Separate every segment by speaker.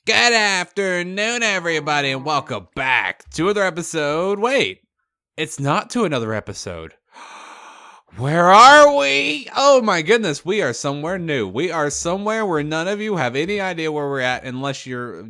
Speaker 1: Good afternoon, everybody, and welcome back to another episode. Wait, it's not to another episode. Where are we? Oh my goodness, we are somewhere new. We are somewhere where none of you have any idea where we're at unless you're,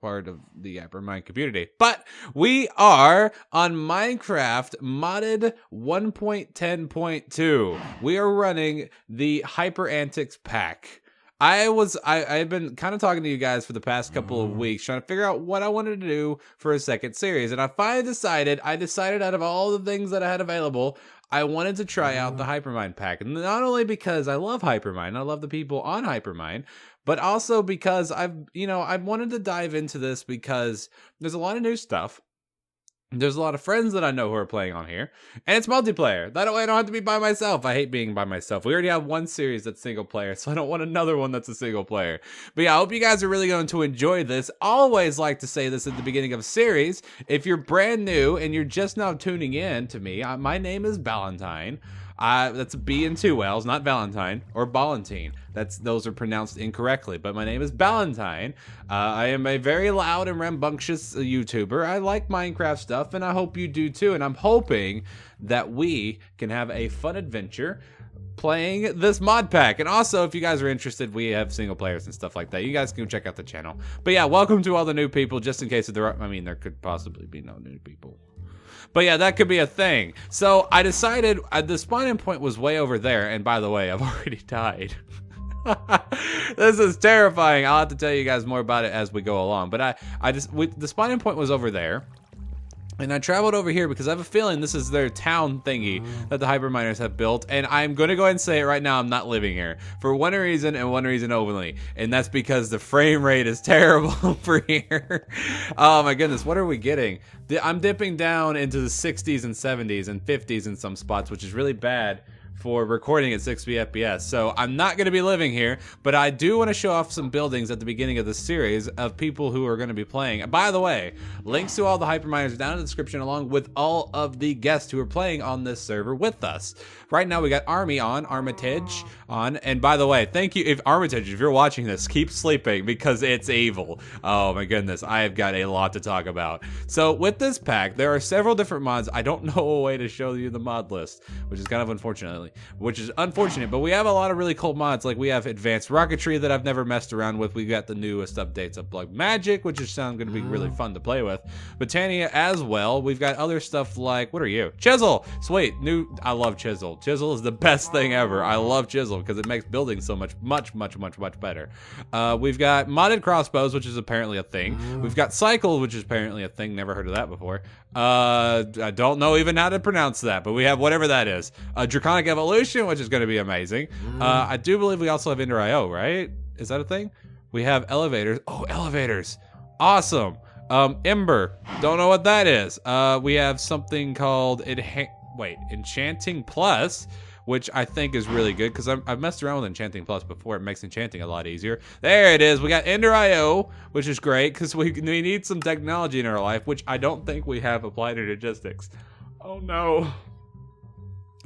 Speaker 1: part of the Hypermind community. But we are on Minecraft modded 1.10.2. We are running the Hyper Antics pack. I've been kind of talking to you guys for the past couple of weeks, trying to figure out what I wanted to do for a second series. And I finally decided out of all the things that I had available, I wanted to try out the Hypermind pack. And not only because I love Hypermind, I love the people on Hypermind, but also because I wanted to dive into this because there's a lot of new stuff. There's a lot of friends that I know who are playing on here, and it's multiplayer. That way I don't have to be by myself. I hate being by myself. We already have one series that's single player, so I don't want another one that's a single player. But yeah, I hope you guys are really going to enjoy this. Always like to say this at the beginning of a series. If you're brand new and you're just now tuning in to me, my name is Ballentinelp. That's a B and two L's, not Valentine or Ballentinelp. Those are pronounced incorrectly, but my name is Ballentinelp. I am a very loud and rambunctious YouTuber. I like Minecraft stuff, and I hope you do too. And I'm hoping that we can have a fun adventure playing this mod pack. And also, if you guys are interested, we have single players and stuff like that. You guys can check out the channel. But yeah, welcome to all the new people, just in case there could possibly be no new people. But yeah, that could be a thing. So I decided the spawning point was way over there. And by the way, I've already died. This is terrifying. I'll have to tell you guys more about it as we go along. But the spawning point was over there. And I traveled over here because I have a feeling this is their town thingy that the Hyperminers have built. And I'm going to go ahead and say it right now, I'm not living here. For one reason and one reason only. And that's because the frame rate is terrible for here. Oh my goodness, what are we getting? I'm dipping down into the 60s and 70s and 50s in some spots, which is really bad for recording at 60 FPS. So I'm not going to be living here, but I do want to show off some buildings at the beginning of the series of people who are going to be playing. By the way, links to all the Hyperminers down in the description along with all of the guests who are playing on this server with us. Right now we got Armitage on, and by the way, thank you. If Armitage, if you're watching this, keep sleeping because it's evil. Oh my goodness, I have got a lot to talk about. So with this pack, there are several different mods. I don't know a way to show you the mod list, which is kind of unfortunate, but we have a lot of really cool mods. Like we have advanced rocketry that I've never messed around with. We got the newest updates of Blood Magic, which is going to be really fun to play with. Botania as well. We've got other stuff like, what are you? Chisel! Sweet, I love Chisel. Chisel is the best thing ever. I love Chisel because it makes building so much better. We've got modded crossbows, which is apparently a thing. We've got cycle, which is apparently a thing. Never heard of that before. I don't know even how to pronounce that, but we have whatever that is. Draconic Evolution, which is going to be amazing. I do believe we also have Ender IO, right? Is that a thing? We have elevators. Oh, elevators. Awesome. Ember. Don't know what that is. We have something called Enchanting Plus, which I think is really good because I've messed around with Enchanting Plus before. It makes enchanting a lot easier. There it is. We got Ender IO, which is great because we need some technology in our life, which I don't think we have applied to logistics. Oh no.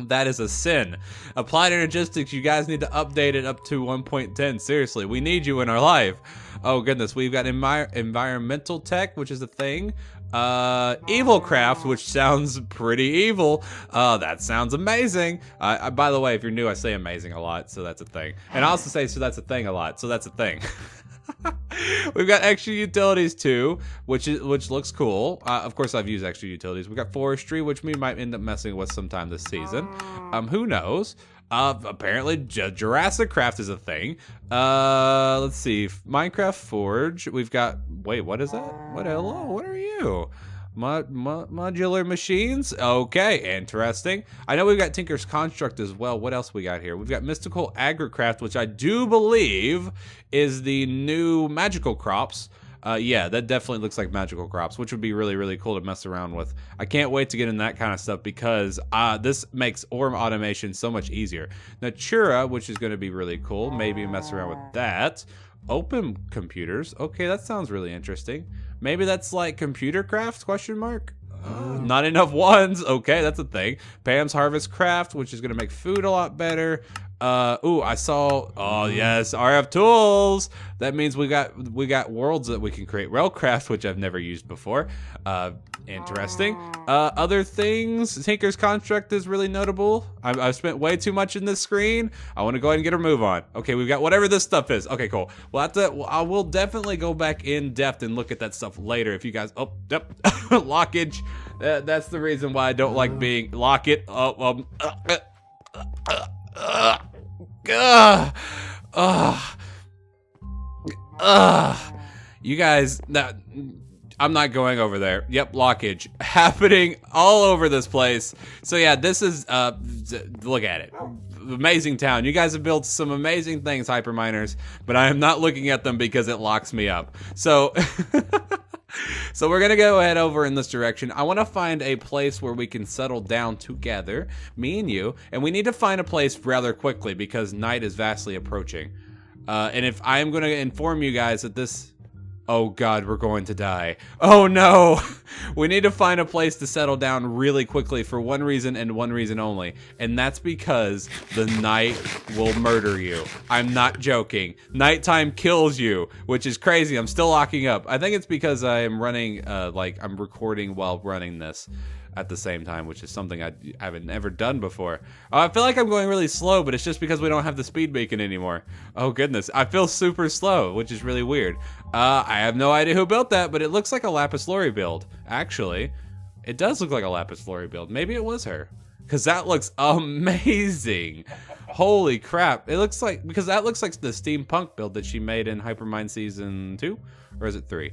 Speaker 1: That is a sin. Applied Energistics, you guys need to update it up to 1.10. Seriously, we need you in our life. Oh goodness, we've got environmental tech, which is a thing. Evil craft, which sounds pretty evil. That sounds amazing. By the way, if you're new, I say amazing a lot, so that's a thing. And I also say so that's a thing a lot, so that's a thing. We've got extra utilities too, which looks cool. Of course, I've used extra utilities. We got forestry, which we might end up messing with sometime this season. Who knows? Apparently, Jurassic Craft is a thing. Let's see. Minecraft Forge. We've got. Wait, what is that? Hello? What are you? Modular machines. Okay, interesting. I know we've got Tinker's Construct as well. What else we got here? We've got Mystical Agricraft, which I do believe is the new magical crops. Yeah, that definitely looks like magical crops, which would be really, really cool to mess around with. I can't wait to get in that kind of stuff because this makes orb automation so much easier. Natura, which is going to be really cool. Maybe mess around with that. Open computers. Okay, that sounds really interesting. Maybe that's like computer craft, question mark? Not enough ones. Okay, that's a thing. Pam's Harvest Craft, which is going to make food a lot better. Ooh, I saw. Oh yes, RF tools. That means we got worlds that we can create. Railcraft, which I've never used before. Interesting. Other things. Tinker's Construct is really notable. I've spent way too much in this screen. I want to go ahead and get a move on. Okay, we've got whatever this stuff is. Okay, cool. I will definitely go back in depth and look at that stuff later. If you guys, oh, yep, lockage. That's the reason why I don't like being lock it. You guys, I'm not going over there. Yep, blockage happening all over this place. So yeah, this is, look at it. Amazing town. You guys have built some amazing things, Hyperminers, but I am not looking at them because it locks me up. So, so we're gonna go ahead over in this direction. I want to find a place where we can settle down together, me and you, and we need to find a place rather quickly because night is vastly approaching. And if I am going to inform you guys that this... Oh god, we're going to die. Oh no! We need to find a place to settle down really quickly for one reason and one reason only. And that's because the night will murder you. I'm not joking. Nighttime kills you, which is crazy. I'm still locking up. I think it's because I am running, I'm recording while running this at the same time, which is something I haven't ever done before. I feel like I'm going really slow, but it's just because we don't have the speed beacon anymore. Oh goodness, I feel super slow, which is really weird. I have no idea who built that, but it looks like a Lapis Lazuli build. Actually, it does look like a Lapis Lazuli build. Maybe it was her, because that looks amazing. Holy crap, it looks like, because that looks like the steampunk build that she made in Hypermine Season 2, or is it 3?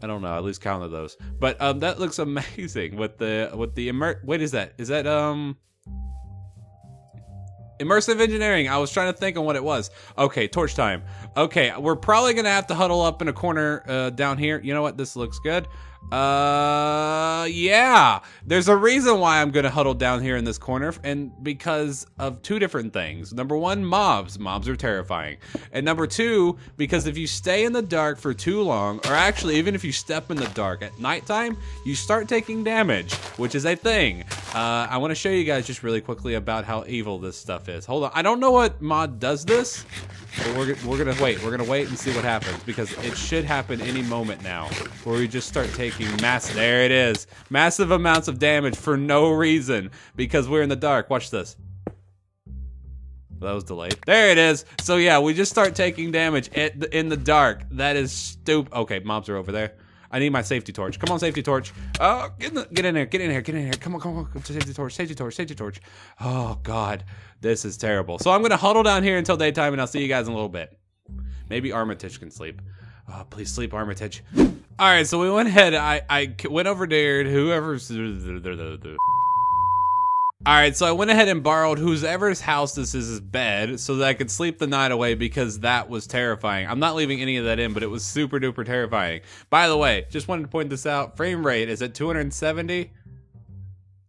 Speaker 1: I don't know. I lose count of those. But that looks amazing with the wait, is that immersive engineering? I was trying to think on what it was. Okay, torch time. Okay, we're probably gonna have to huddle up in a corner down here. You know what? This looks good. Yeah, there's a reason why I'm gonna huddle down here in this corner, and because of two different things. Number one, mobs are terrifying, and number two, because if you stay in the dark for too long, or actually even if you step in the dark at nighttime, you start taking damage, which is a thing. I want to show you guys just really quickly about how evil this stuff is. Hold on, I don't know what mod does this, but we're gonna wait and see what happens, because it should happen any moment now, where we just start taking there it is, massive amounts of damage for no reason, because we're in the dark. Watch this. That was delayed. There it is. So yeah, we just start taking damage in the dark. That is stupid. Okay, mobs are over there. I need my safety torch. Come on, safety torch. Oh, get in there. Come on. Safety torch. Oh god, this is terrible. So I'm gonna huddle down here until daytime, and I'll see you guys in a little bit. Maybe Armitage can sleep. Oh, please sleep, Armitage. All right, so we went ahead. I went over there. All right, so I went ahead and borrowed whoever's house this is his bed so that I could sleep the night away, because that was terrifying. I'm not leaving any of that in, but it was super duper terrifying. By the way, just wanted to point this out. Frame rate is at 270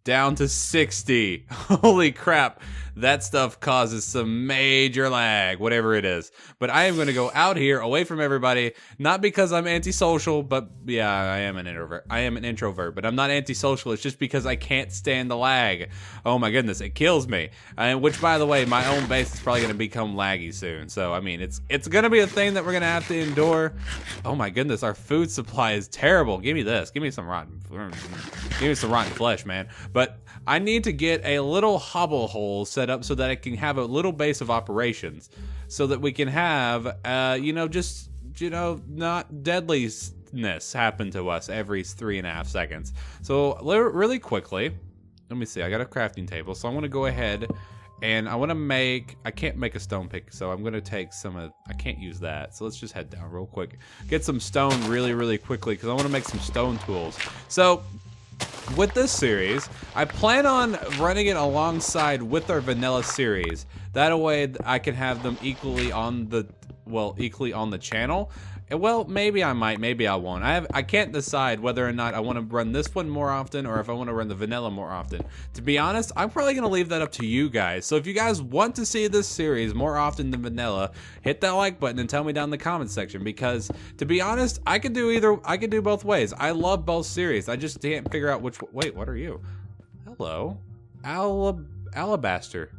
Speaker 1: down to 60. Holy crap. That stuff causes some major lag, whatever it is. But I am going to go out here away from everybody, not because I'm antisocial, but yeah, I am an introvert. I am an introvert, but I'm not antisocial. It's just because I can't stand the lag. Oh my goodness, it kills me. Which, by the way, my own base is probably going to become laggy soon. So, I mean, it's going to be a thing that we're going to have to endure. Oh my goodness, our food supply is terrible. Give me this. Give me some rotten flesh, man. But I need to get a little hobble hole set up so that I can have a little base of operations, so that we can have, not deadliness happen to us every 3.5 seconds. So really quickly, let me see. I got a crafting table, so I want to go ahead and I want to make. I can't make a stone pick, so I'm going to take some of. I can't use that, so let's just head down real quick. Get some stone really quickly, because I want to make some stone tools. So with this series, I plan on running it alongside with our vanilla series. That way I can have them equally on the channel. Well, maybe I might, maybe I won't. I can't decide whether or not I want to run this one more often or if I want to run the vanilla more often. To be honest, I'm probably going to leave that up to you guys. So if you guys want to see this series more often than vanilla, hit that like button and tell me down in the comments section, because to be honest, I could do both ways. I love both series. I just can't figure out which. Wait, what are you? Hello, Alabaster.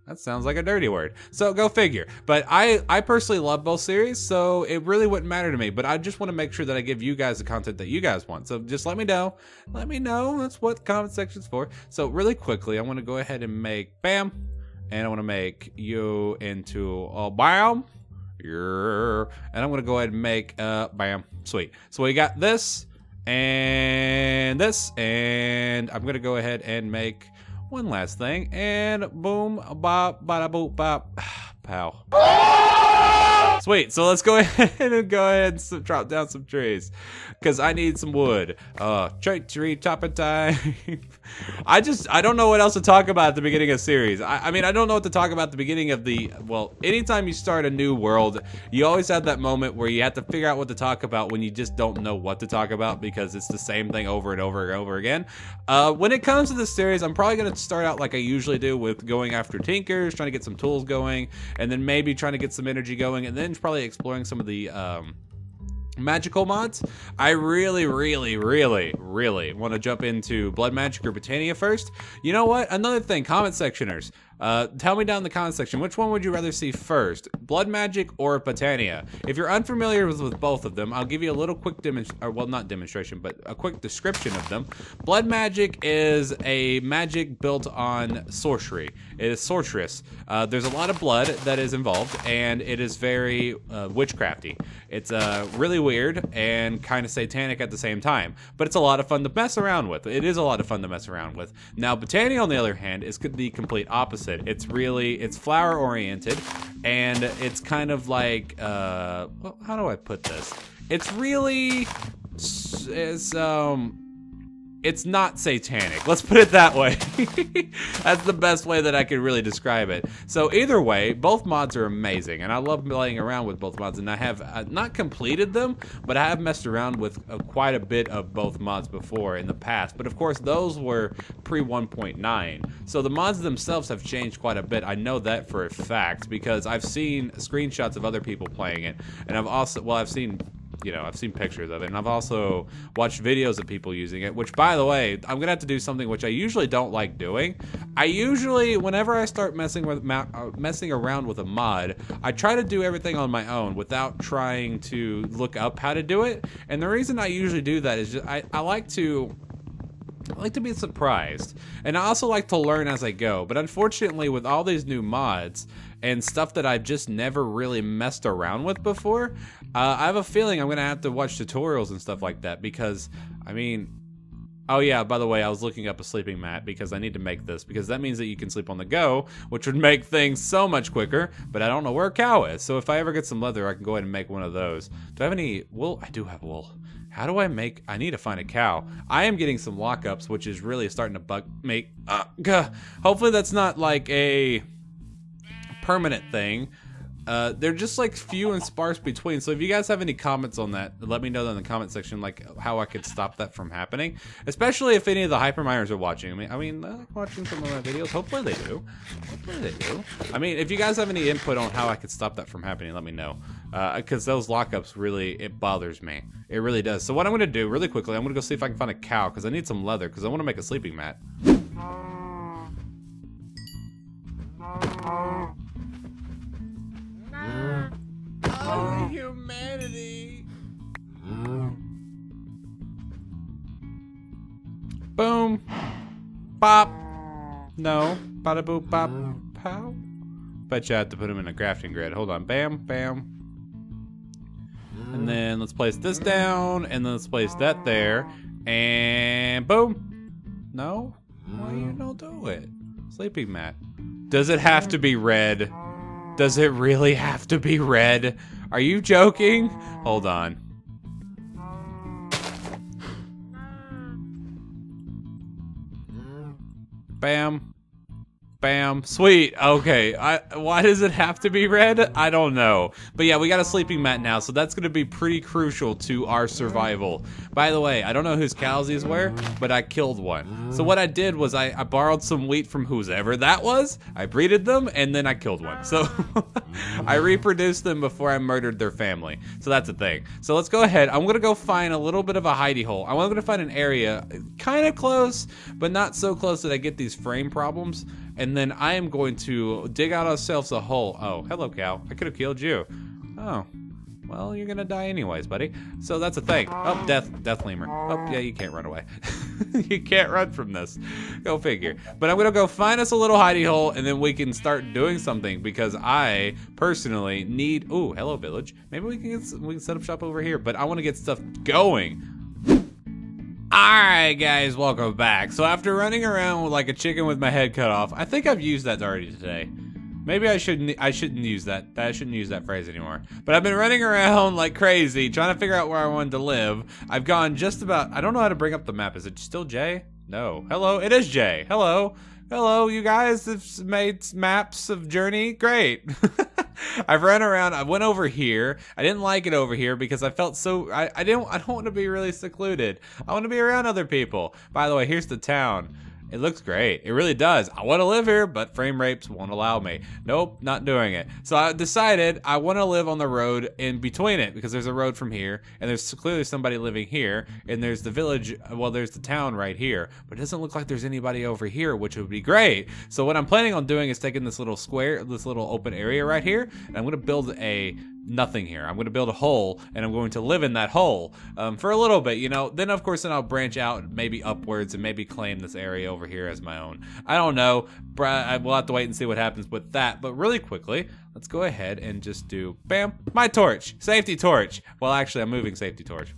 Speaker 1: That sounds like a dirty word. So go figure. But I personally love both series, so it really wouldn't matter to me. But I just want to make sure that I give you guys the content that you guys want. So just let me know. Let me know. That's what the comment section's for. So really quickly, I want to go ahead and make bam. And I want to make you into a bam. And I'm going to go ahead and make bam. Sweet. So we got this and this. And I'm going to go ahead and make one last thing, and boom, bop, bada, boop, bop, pow. Sweet, so let's go ahead and drop down some trees, because I need some wood. Tree chopping time. I don't know what else to talk about at the beginning of the series. I mean, I don't know what to talk about at the beginning of well, anytime you start a new world, you always have that moment where you have to figure out what to talk about when you just don't know what to talk about, because it's the same thing over and over and over again. When it comes to this series, I'm probably going to start out like I usually do, with going after tinkers, trying to get some tools going, and then maybe trying to get some energy going, and then probably exploring some of the magical mods. I really want to jump into Blood Magic or Botania first. You know what? Another thing, comment sectioners. Tell me down in the comment section, which one would you rather see first, Blood Magic or Botania? If you're unfamiliar with both of them, I'll give you a little quick not demonstration, but a quick description of them. Blood Magic is a magic built on sorcery. It is sorceress. There's a lot of blood that is involved, and it is very witchcrafty. It's really weird and kind of satanic at the same time, but it's a lot of fun to mess around with. It is a lot of fun to mess around with. Now, Botania, on the other hand, is the complete opposite. It's flower oriented, and it's kind of like well, how do I put this? It's really it's not satanic. Let's put it that way. That's the best way that I could really describe it. So either way, both mods are amazing, and I love playing around with both mods, and I have not completed them, but I have messed around with quite a bit of both mods before in the past. But of course, those were pre 1.9. So the mods themselves have changed quite a bit. I know that for a fact, because I've seen screenshots of other people playing it, and I've seen pictures of it, and I've also watched videos of people using it, which, by the way, I'm gonna have to do something which I usually don't like doing. Whenever I start messing around with a mod, I try to do everything on my own without trying to look up how to do it. And the reason I usually do that is just I like to be surprised, and I also like to learn as I go. But unfortunately, with all these new mods and stuff that I've just never really messed around with before, I have a feeling I'm gonna have to watch tutorials and stuff like that, because I mean, oh yeah, by the way, I was looking up a sleeping mat because I need to make this, because that means that you can sleep on the go, which would make things so much quicker. But I don't know where a cow is, so if I ever get some leather, I can go ahead and make one of those. Do I have any wool? I do have wool. How do I make? I need to find a cow. I am getting some lockups, which is really starting to hopefully that's not like a permanent thing. They're just like few and sparse between. So if you guys have any comments on that, let me know in the comment section, like how I could stop that from happening. Especially if any of the hyperminers are watching. I mean, I like watching some of my videos. Hopefully they do. I mean, if you guys have any input on how I could stop that from happening, let me know. Because those lockups really, it bothers me. It really does. So what I'm gonna do really quickly, I'm gonna go see if I can find a cow, because I need some leather, because I want to make a sleeping mat. Oh, humanity. Boom. Bop. No. Bada boop bop. Pow. Bet you I have to put them in a crafting grid. Hold on. Bam. Bam. And then let's place this down. And then let's place that there. And boom. No? Why you don't do it? Sleeping mat. Does it have to be red? Does it really have to be red? Are you joking? Hold on. Bam. Bam. Sweet. Okay. Why does it have to be red? I don't know. But yeah, we got a sleeping mat now, so that's going to be pretty crucial to our survival. By the way, I don't know whose cows these were, but I killed one. So what I did was I borrowed some wheat from whoever that was, I breeded them, and then I killed one. So I reproduced them before I murdered their family. So that's the thing. So let's go ahead. I'm going to go find a little bit of a hidey hole. I'm going to find an area kind of close, but not so close that I get these frame problems. and then I am going to dig out ourselves a hole. Oh, hello, cow. I could have killed you. Oh. Well, you're gonna die anyways, buddy. So that's a thing. Oh, death lemur. Oh, yeah, you can't run away. You can't run from this. Go figure. But I'm gonna go find us a little hidey hole, and then we can start doing something, because I personally need. Ooh, hello, village. Maybe we can set up shop over here. But I want to get stuff going. Alright guys, welcome back. So after running around like a chicken with my head cut off, I think I've used that already today. Maybe I shouldn't use that. I shouldn't use that phrase anymore. But I've been running around like crazy, trying to figure out where I wanted to live. I've gone just about, I don't know how to bring up the map. Is it still J? No. Hello, it is J. Hello. Hello, you guys have made maps of Journey. Great. I've run around. I went over here. I didn't like it over here because I felt so, I don't want to be really secluded. I want to be around other people. By the way, here's the town. It looks great. It really does. I want to live here, but frame rates won't allow me. Nope, not doing it. So I decided I want to live on the road in between it, because there's a road from here, and there's clearly somebody living here, and there's the village, well, there's the town right here, but it doesn't look like there's anybody over here, which would be great. So what I'm planning on doing is taking this little square, this little open area right here, and I'm going to build a nothing here. I'm going to build a hole, and I'm going to live in that hole for a little bit, you know. Then of course, then I'll branch out maybe upwards and maybe claim this area over here as my own. I don't know. We'll have to wait and see what happens with that. But really quickly, let's go ahead and just do, bam, my torch, safety torch. Well, actually, I'm moving safety torch,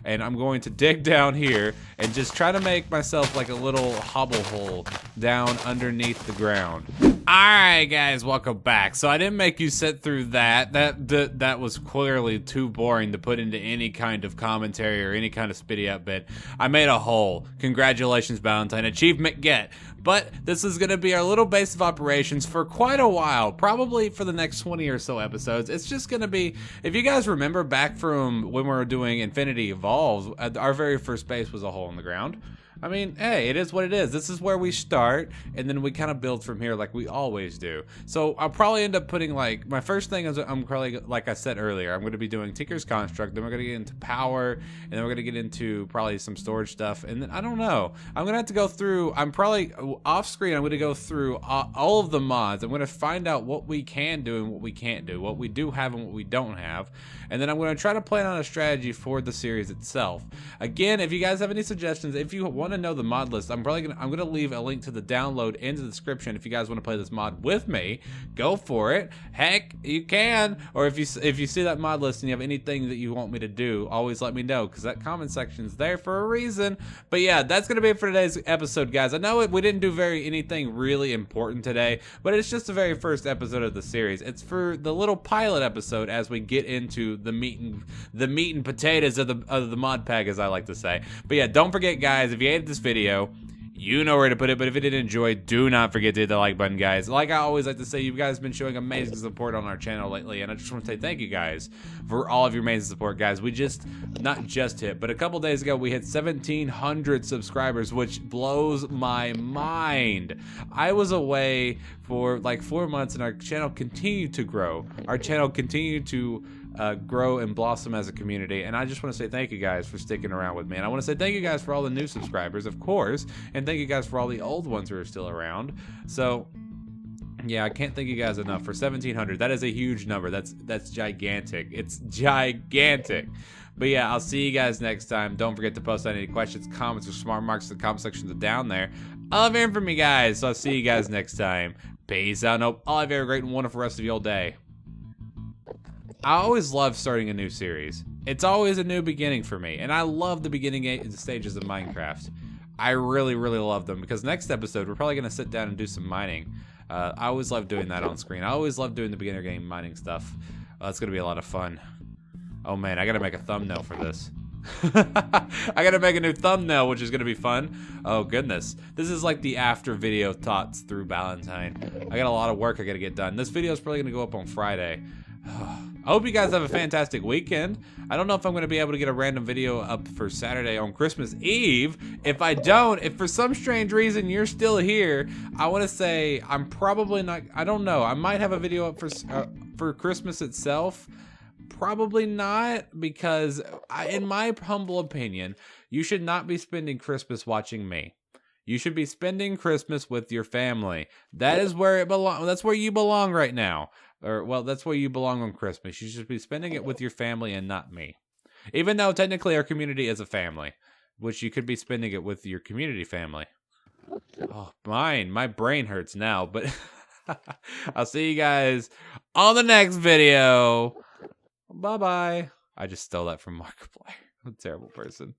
Speaker 1: and I'm going to dig down here and just try to make myself like a little hobble hole down underneath the ground. Alright guys, welcome back. So I didn't make you sit through that. That was clearly too boring to put into any kind of commentary or any kind of spitty up bit. I made a hole. Congratulations, Ballentinelp. Achievement get. But this is going to be our little base of operations for quite a while. Probably for the next 20 or so episodes. It's just going to be, if you guys remember back from when we were doing Infinity Evolves, our very first base was a hole in the ground. I mean, hey, it is what it is. This is where we start, and then we kind of build from here like we always do. So I'll probably end up putting, like, my first thing is I'm probably, like I said earlier, I'm going to be doing Tinker's Construct, then we're going to get into Power, and then we're going to get into probably some storage stuff, and then, I don't know. I'm going to have to go through, I'm probably, off screen, I'm going to go through all of the mods. I'm going to find out what we can do and what we can't do, what we do have and what we don't have, and then I'm going to try to plan on a strategy for the series itself. Again, if you guys have any suggestions, if you want to know the mod list, I'm gonna leave a link to the download in the description. If you guys want to play this mod with me, go for it. Heck, you can. Or if you see that mod list and you have anything that you want me to do, always let me know, because that comment section's there for a reason. But yeah, that's gonna be it for today's episode, guys. I know we didn't do anything really important today, but it's just the very first episode of the series. It's for the little pilot episode as we get into the meat and potatoes of the mod pack, as I like to say. But yeah, don't forget, guys, if you hated this video, you know where to put it. But if you did enjoy, do not forget to hit the like button, guys. Like I always like to say, you guys have been showing amazing support on our channel lately, and I just want to say thank you guys for all of your amazing support, guys. We not just hit, but a couple days ago we hit 1,700 subscribers, which blows my mind. I was away for like 4 months, and our channel continued to grow. Our channel continued to grow and blossom as a community, and I just want to say thank you guys for sticking around with me, and I want to say thank you guys for all the new subscribers, of course, and thank you guys for all the old ones who are still around. So yeah, I can't thank you guys enough for 1,700. That is a huge number. That's gigantic. It's gigantic. But yeah, I'll see you guys next time. Don't forget to post any questions, comments, or smart marks in the comment sections down there. I love hearing from you guys, so I'll see you guys next time. Peace out, and hope all of you have a great and wonderful rest of your day. I always love starting a new series. It's always a new beginning for me, and I love the beginning stages of Minecraft. I really, really love them, because next episode we're probably going to sit down and do some mining. I always love doing that on screen. I always love doing the beginner game mining stuff. It's going to be a lot of fun. Oh man, I got to make a thumbnail for this. I gotta make a new thumbnail, which is gonna be fun. Oh goodness, this is like the after video thoughts through Ballentinelp. I got a lot of work I gotta get done. This video is probably gonna go up on Friday. I hope you guys have a fantastic weekend. I don't know if I'm gonna be able to get a random video up for Saturday on Christmas Eve. If I don't, if for some strange reason you're still here, I want to say I'm probably not. I don't know. I might have a video up for Christmas itself. Probably not, because in my humble opinion, you should not be spending Christmas watching me. You should be spending Christmas with your family. That is where it belongs. That's where you belong right now. Or, well, that's where you belong on Christmas. You should be spending it with your family and not me. Even though technically our community is a family, which you could be spending it with your community family. Oh, my brain hurts now, but I'll see you guys on the next video. Bye-bye. I just stole that from Markiplier. I'm a terrible person.